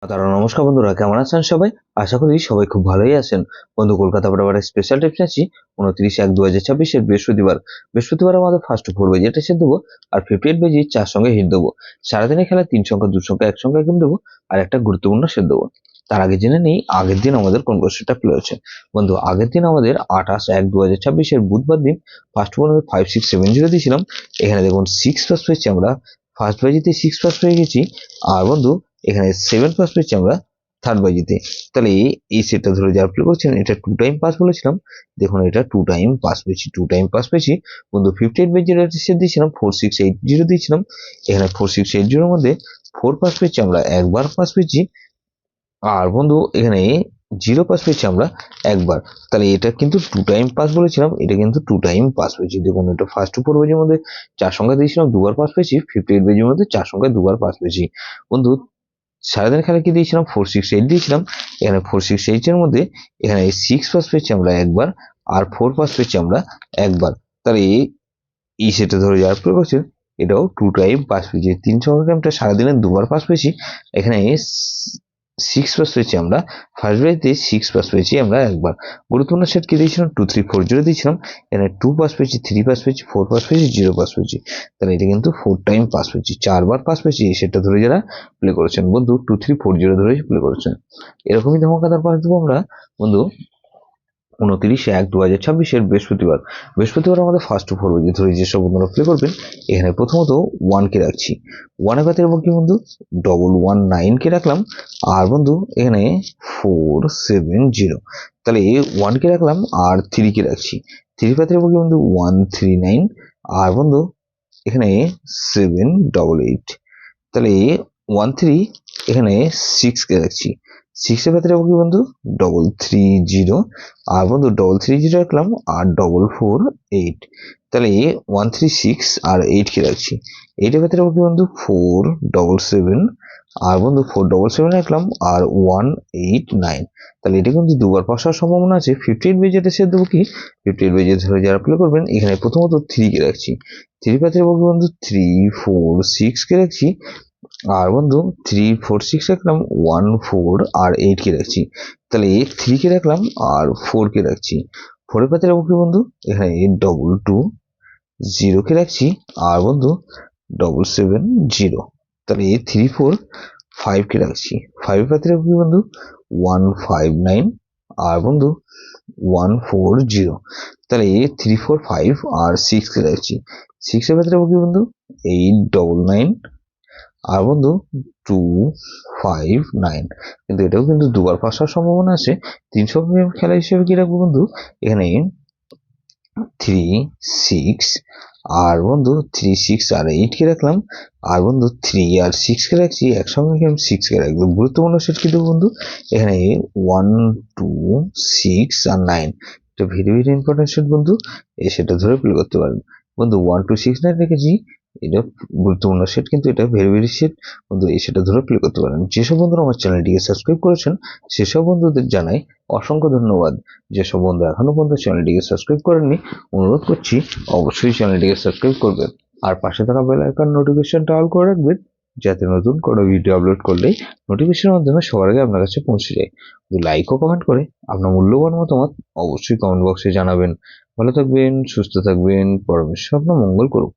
নমস্কার বন্ধুরা, কেমন আছেন সবাই? আশা করি সবাই খুব ভালোই আছেন। বন্ধু, কলকাতা বরাবর স্পেশাল টিপস আছি 29/1/2026 বৃহস্পতিবার আমাদের ফার্স্ট 4 বাজে এটা সেট দেবো, আর 58 বাজে 4 সঙ্গে হিট দেবো। সারাদিনে খেলা 3 সংখ্যা 2 সংখ্যা 1 সংখ্যা গেম দেবো, আর একটা গুরুত্বপূর্ণ সেট দেবো। তার আগে জেনে নেই আগের দিন আমাদের কোন কোশ্চেনটা প্লে হয়েছে। বন্ধু, আগের দিন আমাদের 28/1/2026 বুধবার দিন ফার্স্ট বলে 5670 দিয়েছিলাম। এখানে দেখুন 6 পাস পেয়েছি আমরা, ফার্স্ট বাজিতে 6 পাস পেয়ে গেছি। আর বন্ধু এখানে 7 পাস পেয়েছি আমরা থার্ড বাজিতে। তাহলে এই সেটটা ধরে যারা প্লে করছেন এটা 2 টাইম পাস বলেছিলাম, দেখুন এটা 2 টাইম পাস পেয়েছি, 2 টাইম পাস পেয়েছি। বন্ধু 58 বাজির সেট দিয়েছিলাম, 4680 দিয়েছিলাম। এখানে 4680 এর মধ্যে 4 পাস পেয়েছি আমরা, একবার পাস পেয়েছি। আর বন্ধু এখানে 0 পাস পেয়েছি আমরা একবার। তাহলে এটা কিন্তু 2 টাইম পাস বলেছিলাম, এটা কিন্তু 2 টাইম পাস পেয়েছি। দেখুন এটা ফার্স্ট 4 বাজির মধ্যে 4 সংখ্যা দিয়েছিলাম, দুবার পাস পেয়েছি। 58 বাজির মধ্যে 4 সংখ্যায় দুবার পাস পেয়েছি। বন্ধু সারাদিন খেলা কি দিয়েছিলাম, 468 দিয়েছিলাম। এখানে 468 এর মধ্যে এখানে 6 পাস পেয়েছি আমরা একবার, আর 4 পাস পেয়েছি আমরা একবার। তাহলে এই সেটটা ধরে যাওয়ার প্রয়োগ করছে, এটাও 2 টাইম পাস পেয়েছি। 3 সংখ্যা গেমটা সারাদিনে দুবার পাস পেয়েছি। এখানে 6 পাস পেয়েছি আমরা, ফার্স্ট বাজিতে 6 পাস পেয়েছি আমরা একবার। গুরুত্বপূর্ণ সেট কি দিয়েছিলাম, 2340 দিয়েছিলাম। এখানে 2 পাস পেয়েছি, 3 পাস পেয়েছি, 4 পাস পেয়েছি, 0 পাস পেয়েছি। তাহলে এটা কিন্তু 4 টাইম পাস পেয়েছি, 4 বার পাস পেয়েছি। এই সেটটা ধরে যারা প্লে করেছেন বন্ধু 2340 ধরে প্লে করেছেন। এরকমই ধামাকাদার পাস দেবো আমরা বন্ধু 29/1/2026 বৃহস্পতিবার আমাদের ফার্স্ট 4 বাজে ধরে যেসব বন্ধুরা প্লে করবেন। এখানে প্রথমত 1 কে রাখছি, 1 এর পাতে এবং কি বন্ধু 119 কে রাখলাম। আর বন্ধু এখানে 470, তাহলে 1 কে রাখলাম আর 3 কে রাখছি, 3 পাতে এবং কি বন্ধু 139। আর বন্ধু এখানে 788, তাহলে 13 এখানে 6 কে রাখছি, 6 এর ভেতরে কি বন্ধু 330। আর বন্ধু 330 রাখলাম আর 448, তাহলে 136 আর 8 কে রাখছি, 8 এর ভেতরে কি বন্ধু 477। আর বন্ধু 477 রাখলাম আর 189, তাহলে এটা কিন্তু দুবার পাস হওয়ার সম্ভাবনা আছে। 58 বেজেটা সে দেবো কি, 58 বেজে ধরে যারা প্লে করবেন এখানে প্রথমত 3 কে রাখছি, 3 পাত্রে বন্ধু 346 কে রাখছি। আর বন্ধু 346 রাখলাম, 14 আর 8 কে রাখছি, তাহলে 3 কে রাখলাম আর 4 কে রাখছি। 4 এর পাতে রাখবো কি বন্ধু এখানে 220 কে রাখছি। আর বন্ধু 770, তাহলে 345 কে রাখছি, 5 এর পাতে রাখবো কি বন্ধু 159। আর বন্ধু 140, তাহলে 345 আর 6 কে রাখছি, 6 এর পাতে রাখবো কি বন্ধু 899। আর বন্ধু 259, কিন্তু এটাও কিন্তু দুবার পাস হওয়ার সম্ভাবনা আছে। 300 খেলা হিসেবে কি রাখবো বন্ধু এখানে 36। আর বন্ধু 36 আর 8 কে রাখলাম। আর বন্ধু 3 আর 6 কে রাখছি, একসঙ্গে আমি 6 কে রাখবো। গুরুত্বপূর্ণ সেট কি দেবো বন্ধু এখানে 1 2 6 আর 9, এটা ভেরি ভেরি ইম্পর্টেন্ট সেট বন্ধু, এই সেটা ধরে প্লে করতে পারবেন। বন্ধু 1 2 6 9 রেখেছি, এটা গুরুত্বপূর্ণ সেট, কিন্তু এটা ভেরি ভেরি সেট বন্ধু, এই সেটা ধরে প্লে করতে পারেন। যেসব বন্ধুরা আমার চ্যানেলটিকে সাবস্ক্রাইব করেছেন সেসব বন্ধুদের জানাই অসংখ্য ধন্যবাদ। যেসব বন্ধু এখনো পর্যন্ত চ্যানেলটিকে সাবস্ক্রাইব করেননি অনুরোধ করছি অবশ্যই চ্যানেলটিকে সাবস্ক্রাইব করবেন, আর পাশে থাকা বেল আইকন নোটিফিকেশনটা অল করে রাখবেন, যাতে নতুন কোনো ভিডিও আপলোড করলেই নোটিফিকেশনের মাধ্যমে সবার আগে আপনার কাছে পৌঁছে যায়। লাইক ও কমেন্ট করে আপনার মূল্যবান মতামত অবশ্যই কমেন্ট বক্সে জানাবেন। ভালো থাকবেন, সুস্থ থাকবেন, পরমেশ্বর আপনার মঙ্গল করুক।